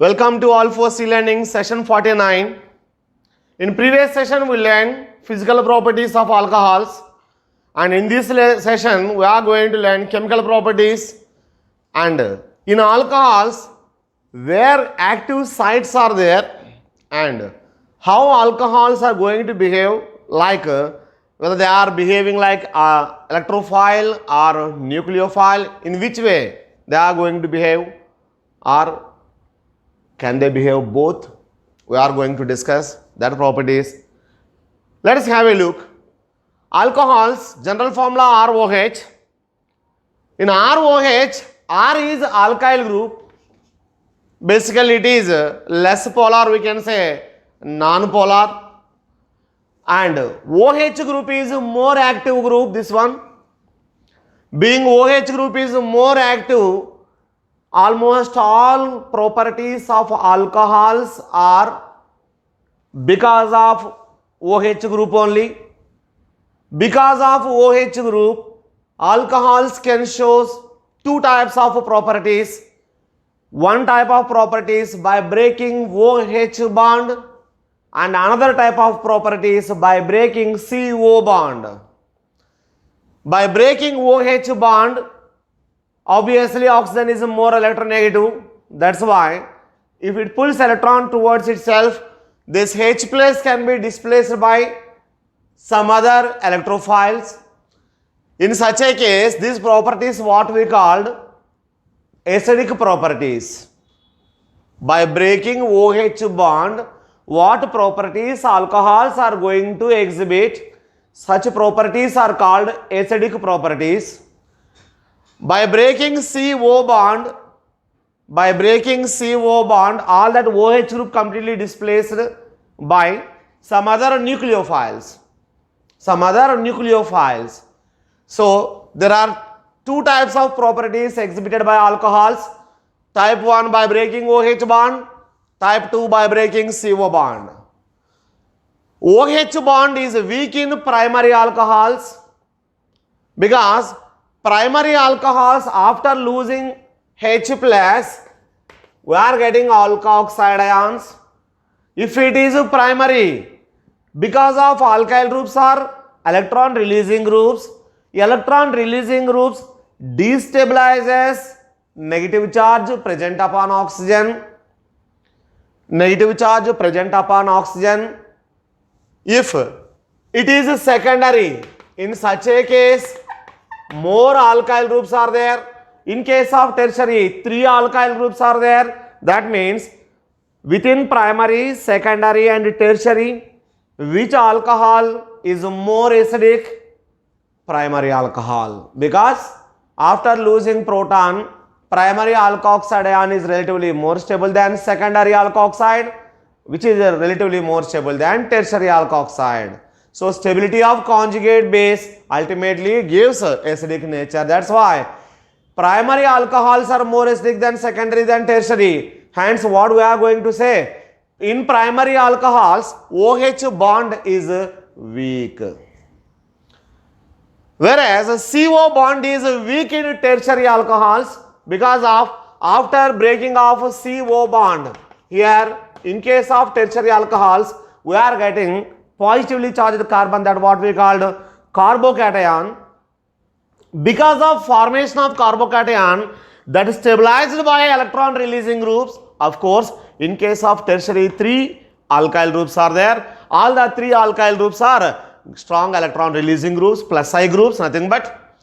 Welcome to All 4C Learning session 49. In previous session we learned physical properties of alcohols, and in this session we are going to learn chemical properties. And in alcohols, where active sites are there and how alcohols are going to behave, like whether they are behaving like electrophile or nucleophile, in which way they are going to behave, or can they behave both? We are going to discuss that properties. Let us have a look. Alcohols, general formula ROH. In ROH, R is alkyl group. Basically it is less polar, we can say non-polar. And OH group is more active group, this one. Being OH group is more active, almost all properties of alcohols are because of OH group only. Because of OH group, alcohols can show two types of properties. One type of properties by breaking OH bond, and another type of properties by breaking CO bond. By breaking OH bond, obviously oxygen is more electronegative. That's why if it pulls electron towards itself, this H plus can be displaced by some other electrophiles. In such a case, this property is what we called acidic properties. By breaking OH bond, what properties alcohols are going to exhibit? Such properties are called acidic properties. By breaking CO bond, all that OH group completely displaced by some other nucleophiles. So there are two types of properties exhibited by alcohols. Type 1 by breaking OH bond, type 2 by breaking CO bond. OH bond is weak in primary alcohols because primary alcohols, after losing H plus, we are getting alkoxide ions. If it is primary, because of alkyl groups are electron releasing groups, electron releasing groups destabilizes negative charge present upon oxygen. If it is secondary, in such a case more alkyl groups are there. In case of tertiary, 3 alkyl groups are there. That means within primary, secondary and tertiary, which alcohol is more acidic? Primary alcohol, because after losing proton, primary alkoxide ion is relatively more stable than secondary alkoxide, which is relatively more stable than tertiary alkoxide. So stability of conjugate base ultimately gives acidic nature. That's why primary alcohols are more acidic than secondary than tertiary. Hence what we are going to say, in primary alcohols OH bond is weak, whereas CO bond is weak in tertiary alcohols because of after breaking of CO bond. Here in case of tertiary alcohols, we are getting positively charged carbon, that what we called carbocation. Because of formation of carbocation that is stabilized by electron releasing groups, of course in case of tertiary 3 alkyl groups are there. All the 3 alkyl groups are strong electron releasing groups, plus I groups, nothing but.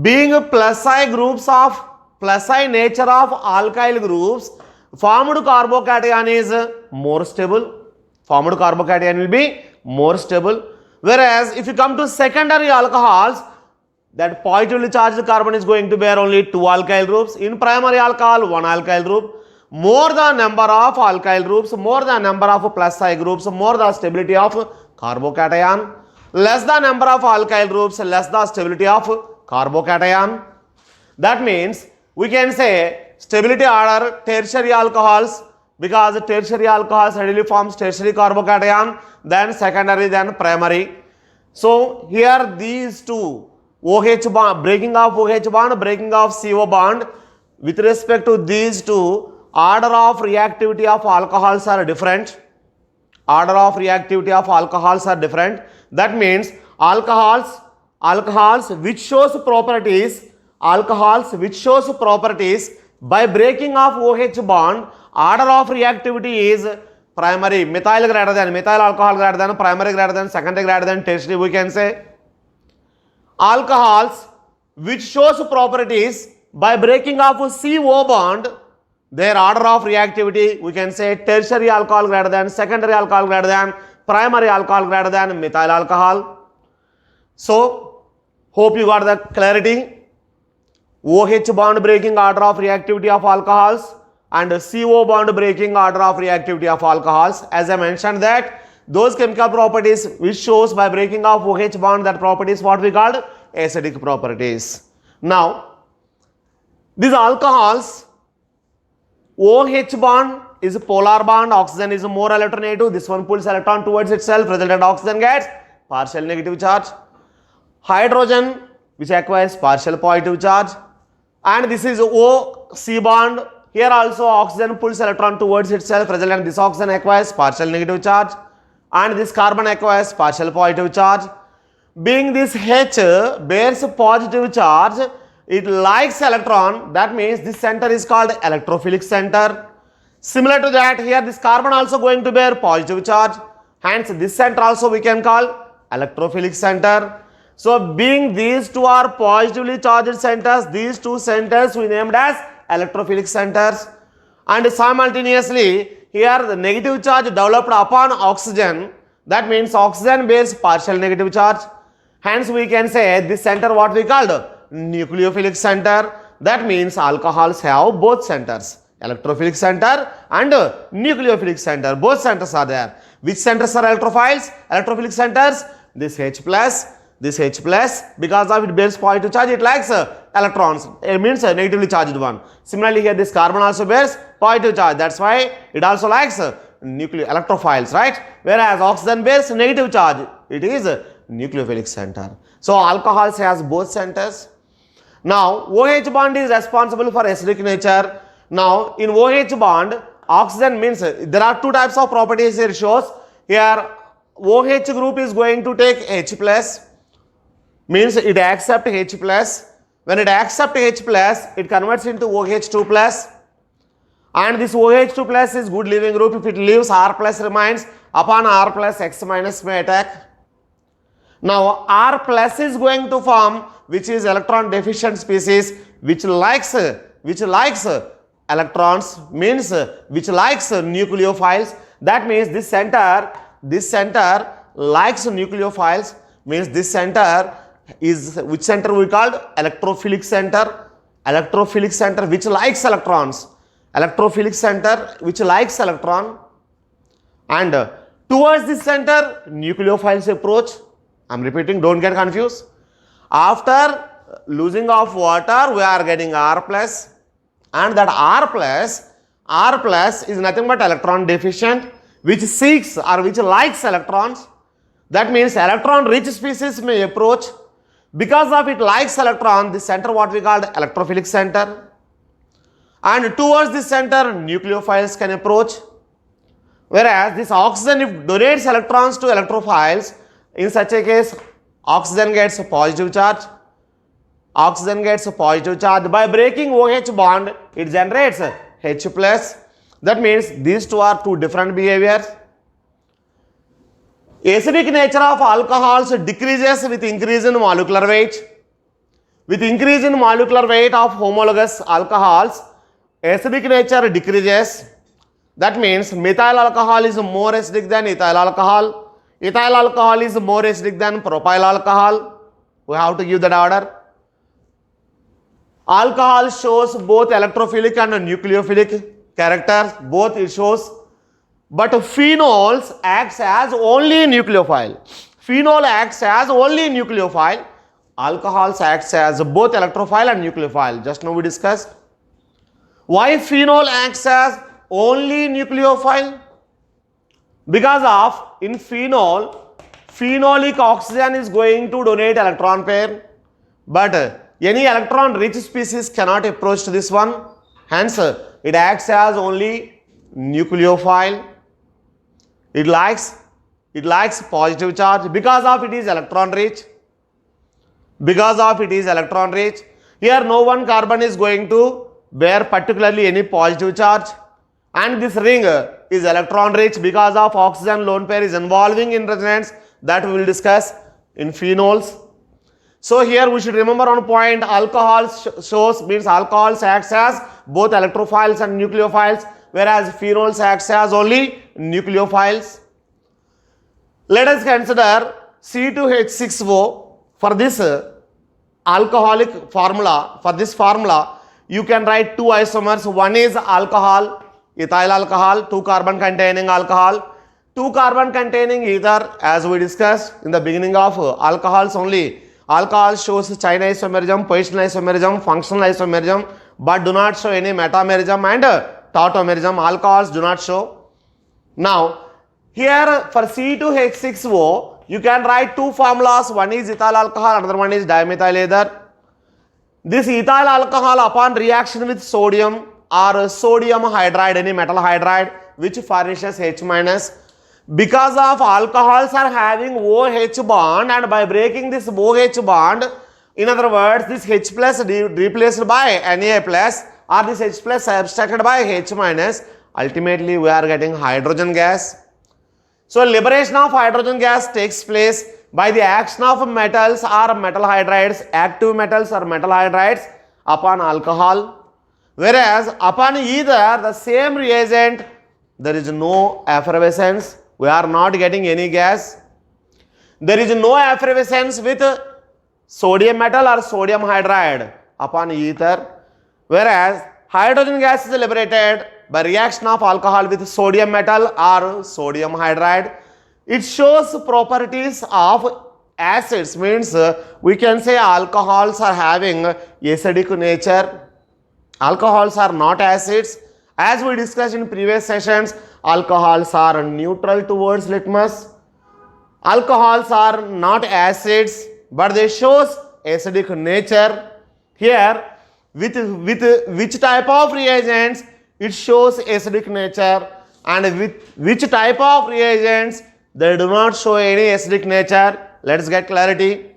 Being plus I groups of plus I nature of alkyl groups, formed carbocation is more stable. Formed carbocation will be more stable. Whereas if you come to secondary alcohols, that positively charged carbon is going to bear only 2 alkyl groups. In primary alcohol, 1 alkyl group. More the number of alkyl groups, more the number of plus I groups, more the stability of carbocation. Less the number of alkyl groups, less the stability of carbocation. That means we can say stability order tertiary alcohols, because tertiary alcohols readily forms tertiary carbocation, then secondary, then primary. So here these two, OH bond, breaking of OH bond, breaking of CO bond, with respect to these two, order of reactivity of alcohols are different. Order of reactivity of alcohols are different. That means alcohols which shows properties by breaking of OH bond, order of reactivity is primary, methyl alcohol greater than, primary greater than, secondary greater than, tertiary we can say. Alcohols which shows properties by breaking of CO bond, their order of reactivity we can say tertiary alcohol greater than, secondary alcohol greater than, primary alcohol greater than methyl alcohol. So hope you got the clarity. OH bond breaking order of reactivity of alcohols and CO bond breaking order of reactivity of alcohols. As I mentioned that those chemical properties which shows by breaking of OH bond, that property is what we called acidic properties. Now these alcohols, OH bond is a polar bond, oxygen is more electronegative, this one pulls electron towards itself, resultant oxygen gets partial negative charge. Hydrogen which acquires partial positive charge, and this is OC bond, here also oxygen pulls electron towards itself, resultant this oxygen acquires partial negative charge, and this carbon acquires partial positive charge. Being this H bears positive charge, it likes electron, that means this center is called electrophilic center. Similar to that, here this carbon also going to bear positive charge, hence this center also we can call electrophilic center. So being these two are positively charged centers, these two centers we named as electrophilic centers, and simultaneously here the negative charge developed upon oxygen, that means oxygen bears partial negative charge, hence we can say this center what we called nucleophilic center. That means alcohols have both centers, electrophilic center and nucleophilic center, both centers are there. Which centers are electrophiles? Electrophilic centers, this H plus, because of it bears positive charge, it likes electrons, it means a negatively charged one. Similarly here this carbon also bears positive charge, that's why it also likes electrophiles, right? Whereas oxygen bears negative charge, it is a nucleophilic center. So alcohols has both centers. Now OH bond is responsible for acidic nature. Now in OH bond, oxygen means there are two types of properties here shows. Here OH group is going to take H plus, means it accepts H plus. When it accepts H plus, it converts into OH2 plus, and this OH2 plus is good leaving group. If it leaves, R plus remains, upon R plus X minus may attack. Now R plus is going to form, which is electron deficient species, which likes electrons, means which likes nucleophiles. That means this center likes nucleophiles, means this center is, which center we called electrophilic center, which likes electrons, electrophilic center which likes electron, and towards this center nucleophiles approach. I am repeating, don't get confused. After losing of water we are getting R plus, and that R plus is nothing but electron deficient, which seeks or which likes electrons. That means electron rich species may approach. Because of it likes electron, this center what we called electrophilic center, and towards this center nucleophiles can approach. Whereas this oxygen, if donates electrons to electrophiles, in such a case oxygen gets a positive charge. By breaking OH bond, it generates H plus. That means these two are two different behaviors. Acidic nature of alcohols decreases with increase in molecular weight. With increase in molecular weight of homologous alcohols, acidic nature decreases. That means methyl alcohol is more acidic than ethyl alcohol. Ethyl alcohol is more acidic than propyl alcohol. We have to give that order. Alcohol shows both electrophilic and nucleophilic characters, both it shows. But phenols acts as only nucleophile. Alcohols acts as both electrophile and nucleophile. Just now we discussed. Why phenol acts as only nucleophile? Because of in phenol, phenolic oxygen is going to donate electron pair, but any electron rich species cannot approach to this one. Hence it acts as only nucleophile. It likes positive charge because of it is electron rich. Because of it is electron rich. Here no one carbon is going to bear particularly any positive charge, and this ring is electron rich because of oxygen lone pair is involving in resonance, that we will discuss in phenols. So here we should remember on point, alcohols shows means alcohols acts as both electrophiles and nucleophiles, whereas phenols acts as only nucleophiles. Let us consider C2H6O. For this alcoholic formula, for this formula, you can write two isomers. One is alcohol, ethyl alcohol, 2 carbon containing alcohol, 2 carbon containing ether, as we discussed in the beginning of alcohols only. Alcohol shows chain isomerism, positional isomerism, functional isomerism, but do not show any metamerism and tautomerism. Alcohols do not show. Now, here for C2H6O, you can write two formulas. One is ethyl alcohol, another one is dimethyl ether. This ethyl alcohol upon reaction with sodium or sodium hydride, any metal hydride, which furnishes H minus. Because of alcohols are having OH bond, and by breaking this OH bond, in other words, this H plus replaced by Na plus, or this H plus subtracted by H minus, ultimately we are getting hydrogen gas. So liberation of hydrogen gas takes place by the action of metals or metal hydrides, active metals or metal hydrides upon alcohol. Whereas upon either the same reagent, there is no effervescence. We are not getting any gas. There is no effervescence with sodium metal or sodium hydride upon ether. Whereas hydrogen gas is liberated by reaction of alcohol with sodium metal or sodium hydride. It shows properties of acids, means we can say alcohols are having acidic nature. Alcohols are not acids. As we discussed in previous sessions, alcohols are neutral towards litmus. Alcohols are not acids, but they shows acidic nature. Here, with which type of reagents it shows acidic nature, and with which type of reagents they do not show any acidic nature. Let's get clarity.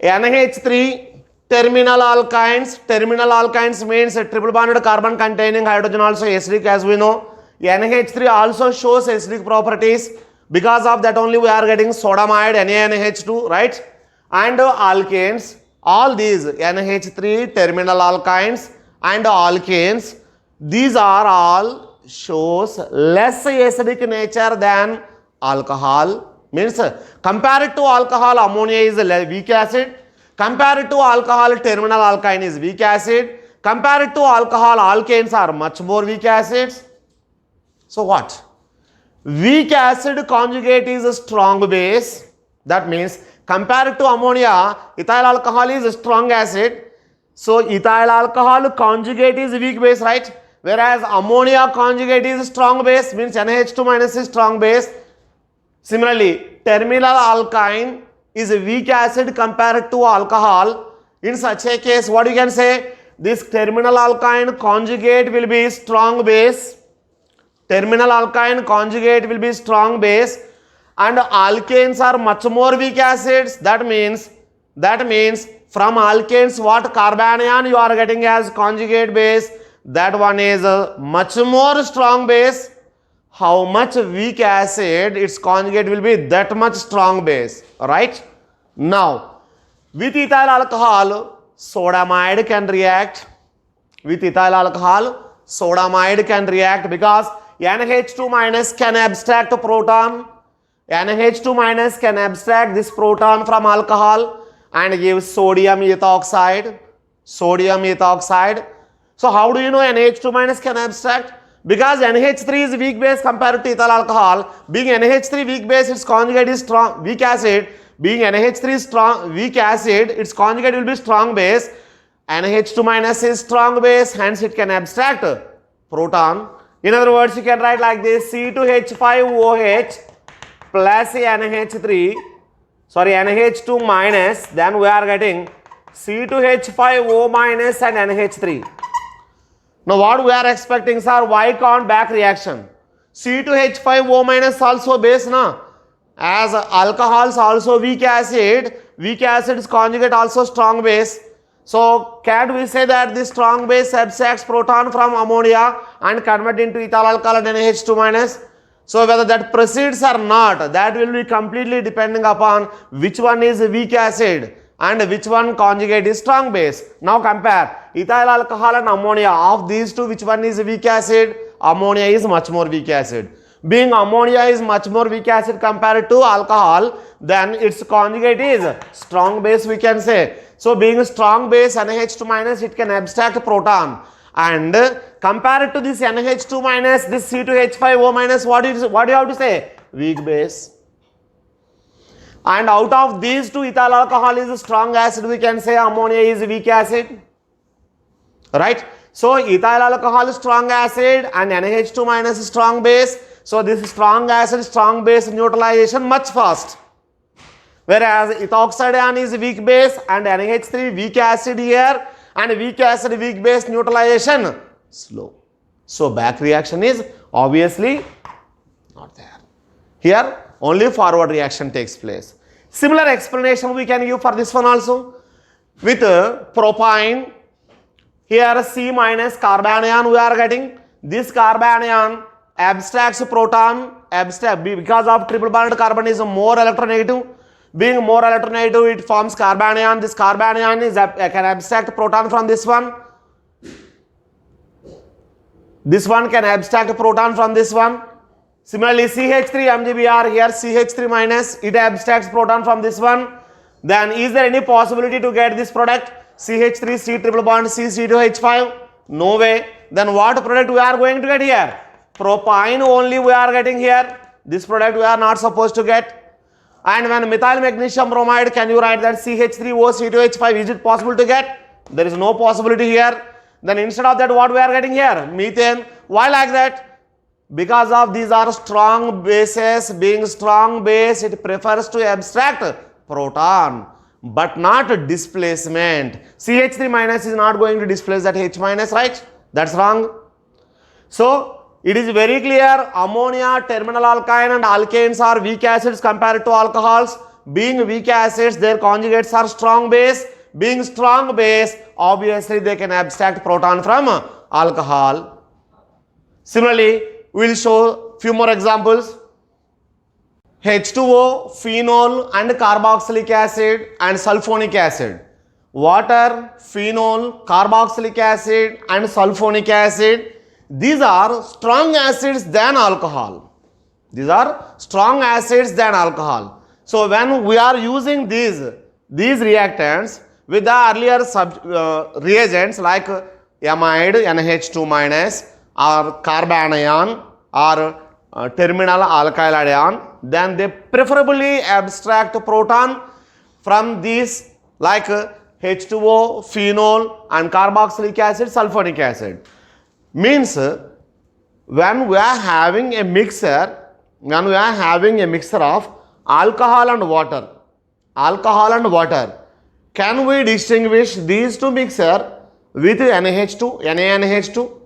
NH3 terminal alkynes. Terminal alkynes means a triple bonded carbon containing hydrogen also acidic, as we know. NH3 also shows acidic properties. Because of that only we are getting sodamide, NaNH2, right? And alkanes. All these NH3 terminal alkynes and alkanes, these are all shows less acidic nature than alcohol. Means compared to alcohol, ammonia is a weak acid. Compared to alcohol, terminal alkyne is weak acid. Compared to alcohol, alkanes are much more weak acids. So what? Weak acid conjugate is a strong base. That means compared to ammonia, ethyl alcohol is a strong acid. So ethyl alcohol conjugate is weak base, right? Whereas ammonia conjugate is strong base, means NH2 minus is strong base. Similarly, terminal alkyne is a weak acid compared to alcohol. In such a case, what you can say? This terminal alkyne conjugate will be strong base. Terminal alkyne conjugate will be strong base, and alkanes are much more weak acids. That means from alkanes what carbanion you are getting as conjugate base, that one is a much more strong base. How much weak acid its conjugate will be, that much strong base, right? Now with ethyl alcohol, sodamide can react. With ethyl alcohol, sodamide can react because NH2 minus can abstract a proton. NH2 minus can abstract this proton from alcohol and give sodium ethoxide. Sodium ethoxide. So how do you know NH2 minus can abstract? Because NH3 is weak base compared to ethyl alcohol. Being NH3 weak base, its conjugate is strong weak acid. Being NH3 strong weak acid, its conjugate will be strong base. NH2 minus is strong base, hence it can abstract proton. In other words, you can write like this: C2H5OH plus NH3, sorry, NH2 minus, then we are getting C2H5O minus and NH3. Now what we are expecting, sir? Why can't back reaction? C2H5O minus also base na. As alcohols also weak acids conjugate also strong base. So can we say that this strong base abstracts proton from ammonia and convert into ethyl alcohol and NH2 minus? So whether that proceeds or not, that will be completely depending upon which one is weak acid and which one conjugate is strong base. Now compare ethyl alcohol and ammonia. Of these two, which one is weak acid? Ammonia is much more weak acid. Being ammonia is much more weak acid compared to alcohol, then its conjugate is strong base, we can say. So being strong base NH2 minus, it can abstract proton, and compared to this NH2 minus, this C2H5O minus, what do you have to say? Weak base. And out of these two, ethyl alcohol is a strong acid, we can say ammonia is weak acid, right? So ethyl alcohol is strong acid and NH2 minus is strong base. So this strong acid strong base neutralization much fast, whereas ethoxydione is weak base and NH3 weak acid here, and weak acid weak base neutralization slow. So back reaction is obviously not there. Here only forward reaction takes place. Similar explanation we can give for this one also. With propine, here C minus carbanion we are getting. This carbanion abstracts proton, because of triple bonded carbon is more electronegative. Being more electronegative, it forms carbanion. This carbanion is can abstract proton from this one. This one can abstract proton from this one. Similarly, CH3 MgBr, here CH3 minus, it abstracts proton from this one. Then is there any possibility to get this product? CH3 C triple bond C C2H5? No way. Then what product we are going to get here? Propine only we are getting here. This product we are not supposed to get. And when methyl magnesium bromide, can you write that CH3O C2H5? Is it possible to get? There is no possibility here. Then instead of that, what we are getting here? Methane. Why like that? Because of these are strong bases. Being strong base, it prefers to abstract proton, but not displacement. CH3 minus is not going to displace that H minus, right? That's wrong. So it is very clear, ammonia, terminal alkyne and alkanes are weak acids compared to alcohols. Being weak acids, their conjugates are strong base. Being strong base, obviously they can abstract proton from alcohol. Similarly, we will show few more examples. H2O, phenol and carboxylic acid and sulfonic acid. Water, phenol, carboxylic acid and sulfonic acid. These are strong acids than alcohol. These are strong acids than alcohol. So when we are using these reactants with the earlier reagents like amide NH2 minus or carbanion or terminal alkyl anion, then they preferably abstract proton from these like H2O, phenol and carboxylic acid, sulfonic acid. Means when we are having a mixture of alcohol and water, can we distinguish these two mixture with NH2, NaNH2?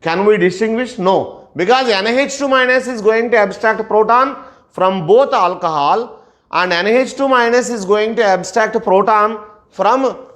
Can we distinguish? No, because NH2 minus is going to abstract proton from both alcohol and NH2 minus is going to abstract proton from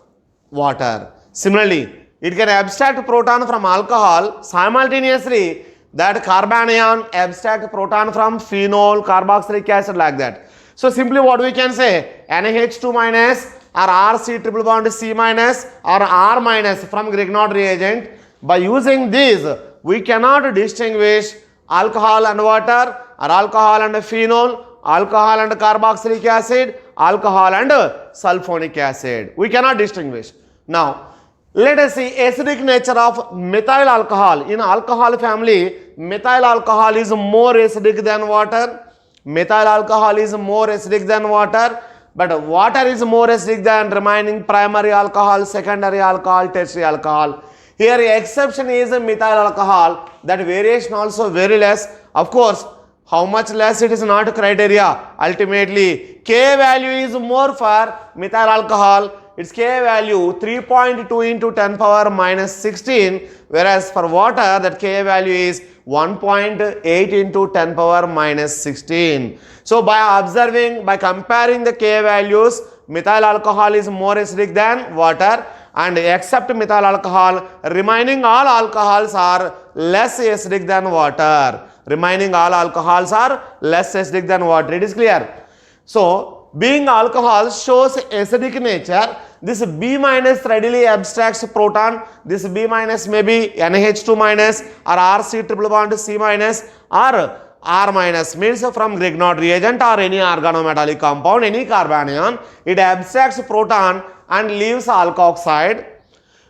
water. Similarly, it can abstract proton from alcohol simultaneously that carbanion abstract proton from phenol, carboxylic acid, like that. So simply what we can say, NH2 minus or RC triple bond C minus or R minus from Grignard reagent. By using these, we cannot distinguish alcohol and water or alcohol and phenol, alcohol and carboxylic acid, alcohol and sulfonic acid. We cannot distinguish. Now, let us see acidic nature of methyl alcohol. In alcohol family, methyl alcohol is more acidic than water. Methyl alcohol is more acidic than water, but water is more acidic than remaining primary alcohol, secondary alcohol, tertiary alcohol. Here exception is methyl alcohol, that variation also very less. Of course, how much less it is not criteria. Ultimately, K value is more for methyl alcohol, its Ka value 3.2 into 10 power minus 16, whereas for water that Ka value is 1.8 into 10 power minus 16. So by observing, by comparing the Ka values, methyl alcohol is more acidic than water, and except methyl alcohol, remaining all alcohols are less acidic than water. Remaining all alcohols are less acidic than water. It is clear. So, being alcohol shows acidic nature. This B minus readily abstracts proton. This B minus may be NH2 minus or RC triple bond C minus or R minus, means from Grignard reagent or any organometallic compound, any carbanion. It abstracts proton and leaves alkoxide.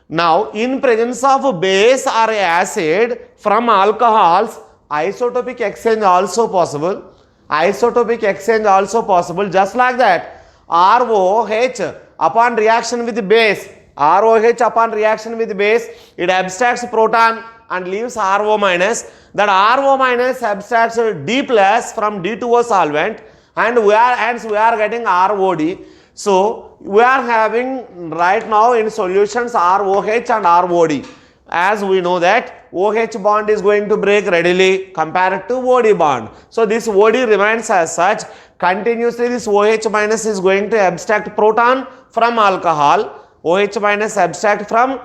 Now, in presence of base or acid from alcohols, isotopic exchange also possible. Isotopic exchange also possible. Just like that, ROH upon reaction with base, ROH upon reaction with base, it abstracts proton and leaves RO minus. That RO minus abstracts D plus from D2O solvent, and we are getting ROD. So we are having right now in solutions ROH and ROD. As we know that OH bond is going to break readily compared to OD bond. So this OD remains as such. Continuously this OH minus is going to abstract proton from alcohol. OH minus abstract from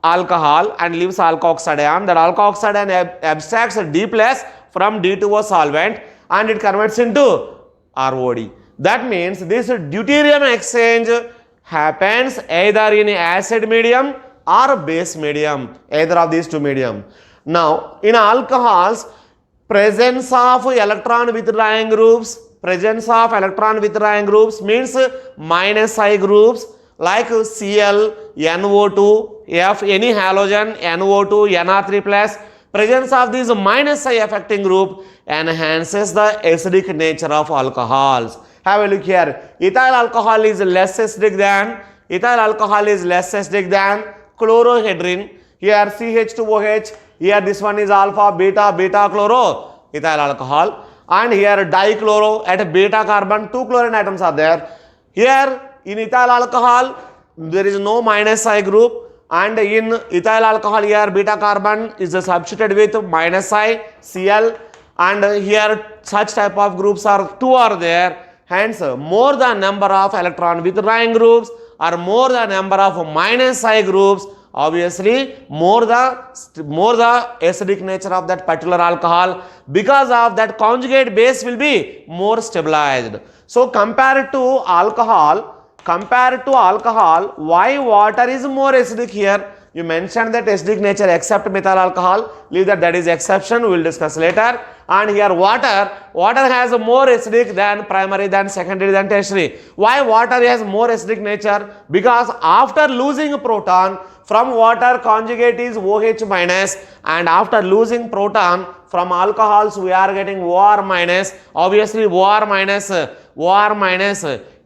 alcohol and leaves alkoxide ion. That alkoxide ion abstracts D plus from D2O solvent and it converts into ROD. That means this deuterium exchange happens either in acid medium or base medium, either of these two medium. Now, in alcohols, presence of electron withdrawing groups, means minus I groups like Cl, NO2, F, any halogen, NO2, NR3 plus. Presence of these minus I affecting group enhances the acidic nature of alcohols. Have a look here. Ethyl alcohol is less acidic than chlorohydrin. Here CH2OH. Here this one is alpha, beta chloro ethyl alcohol. And here dichloro at beta carbon, 2 chlorine atoms are there. Here in ethyl alcohol there is no minus I group, and in ethyl alcohol here beta carbon is substituted with minus I Cl, and here such type of groups are 2 are there. Hence, more the number of electron withdrawing groups or more the number of minus I groups, obviously more the acidic nature of that particular alcohol. Because of that, conjugate base will be more stabilized. So compared to alcohol, why water is more acidic here? You mentioned that acidic nature except methyl alcohol. Leave that is exception. We will discuss later. And here water has a more acidic than primary, than secondary, than tertiary. Why water has more acidic nature? Because after losing proton from water, conjugate is OH minus, and after losing proton from alcohols we are getting OR minus. Obviously OR minus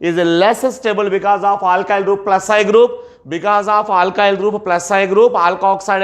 is less stable because of alkyl group plus I group. Because of alkyl group plus I group, alkoxide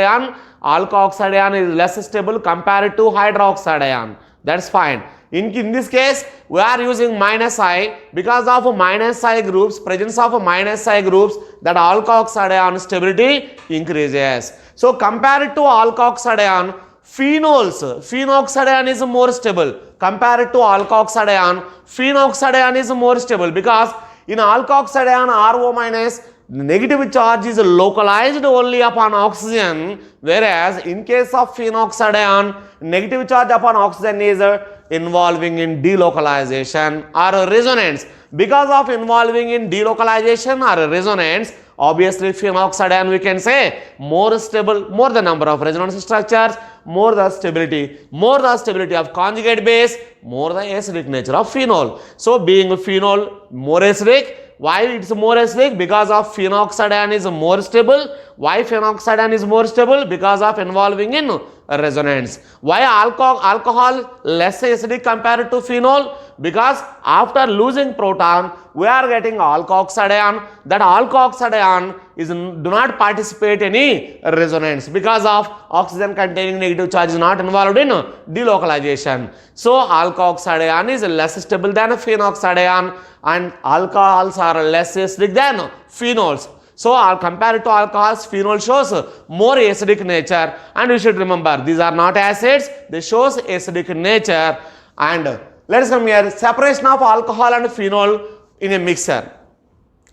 ion is less stable compared to hydroxide ion. That's fine. In this case, we are using minus I. Because of minus I groups, presence of minus I groups, that alkoxide ion stability increases. So compared to alkoxide ion, phenoxide ion is more stable. Compared to alkoxide ion, phenoxide ion is more stable, because in alkoxide ion RO minus, negative charge is localized only upon oxygen, whereas in case of phenoxide ion, negative charge upon oxygen is involving in delocalization or resonance. Because of involving in delocalization or resonance, obviously phenoxide ion we can say more stable, more the number of resonance structures, more the stability of conjugate base, more the acidic nature of phenol. So being phenol more acidic. Why it's more acidic? Because of phenoxide ion is more stable. Why phenoxide ion is more stable? Because of involving in resonance. Why alcohol less acidic compared to phenol? Because after losing proton, we are getting alkoxide ion. That alkoxide ion do not participate any resonance because of oxygen containing negative charge is not involved in delocalization. So alkoxide ion is less stable than phenoxide ion, and alcohols are less acidic than phenols. So compared to alcohols, phenol shows more acidic nature, and you should remember these are not acids, they shows acidic nature. And let us come here, separation of alcohol and phenol in a mixture.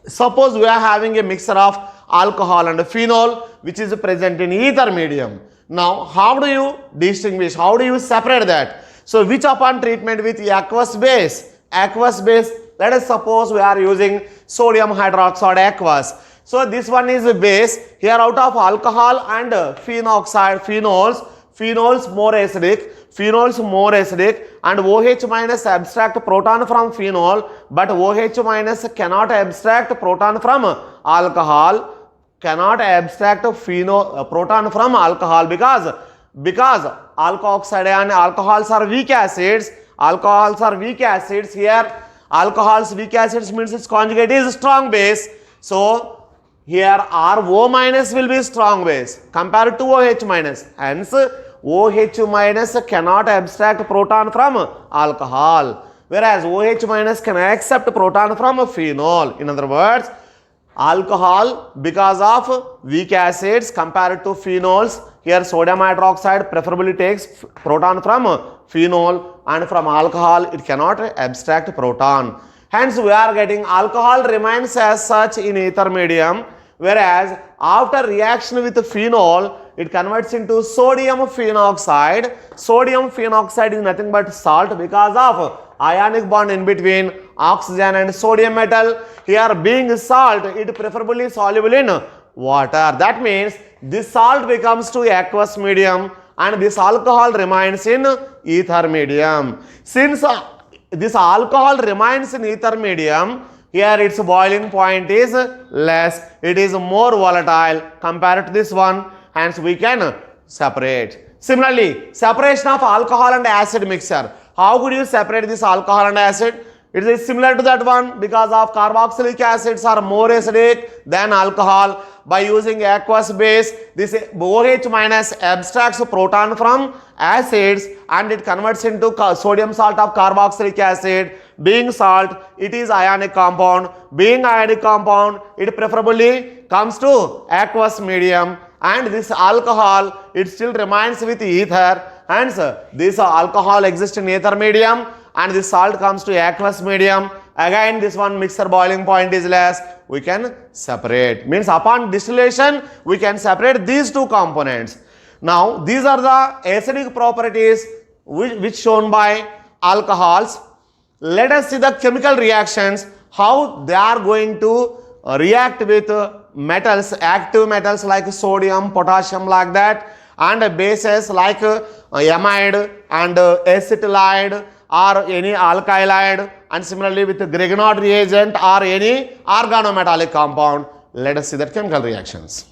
Suppose we are having a mixture of alcohol and phenol which is present in ether medium. Now how do you distinguish, how do you separate that? So which upon treatment with aqueous base? Aqueous base, let us suppose we are using sodium hydroxide aqueous. So this one is a base. Here out of alcohol and phenoxide, phenols more acidic, and OH minus abstract proton from phenol, but OH minus cannot abstract proton from alcohol, proton from alcohol because alkoxide and alcohols are weak acids. Here alcohols weak acids means its conjugate is strong base. So here RO minus will be strong base compared to OH minus. Hence, OH minus cannot abstract proton from alcohol, whereas OH minus can accept proton from phenol. In other words, alcohol because of weak acids compared to phenols. Here sodium hydroxide preferably takes proton from phenol, and from alcohol it cannot abstract proton. Hence, we are getting alcohol remains as such in ether medium, whereas after reaction with phenol, it converts into sodium phenoxide. Sodium phenoxide is nothing but salt because of ionic bond in between oxygen and sodium metal. Here being salt, it preferably soluble in water. That means this salt becomes to aqueous medium and this alcohol remains in ether medium. Since this alcohol remains in ether medium, here its boiling point is less, it is more volatile compared to this one, hence we can separate. Similarly, separation of alcohol and acid mixture. How could you separate this alcohol and acid? It is similar to that one because of carboxylic acids are more acidic than alcohol. By using aqueous base, this OH minus abstracts proton from acids and it converts into sodium salt of carboxylic acid. Being salt, it is ionic compound. Being ionic compound, it preferably comes to aqueous medium, and this alcohol, it still remains with ether. Hence, this alcohol exists in ether medium and this salt comes to aqueous medium. Again, this one mixture boiling point is less, we can separate. Means upon distillation, we can separate these two components. Now, these are the acidic properties which shown by alcohols. Let us see the chemical reactions, how they are going to react with metals, active metals like sodium, potassium like that, and bases like amide and acetylide or any alkylide, and similarly with Grignard reagent or any organometallic compound. Let us see the chemical reactions.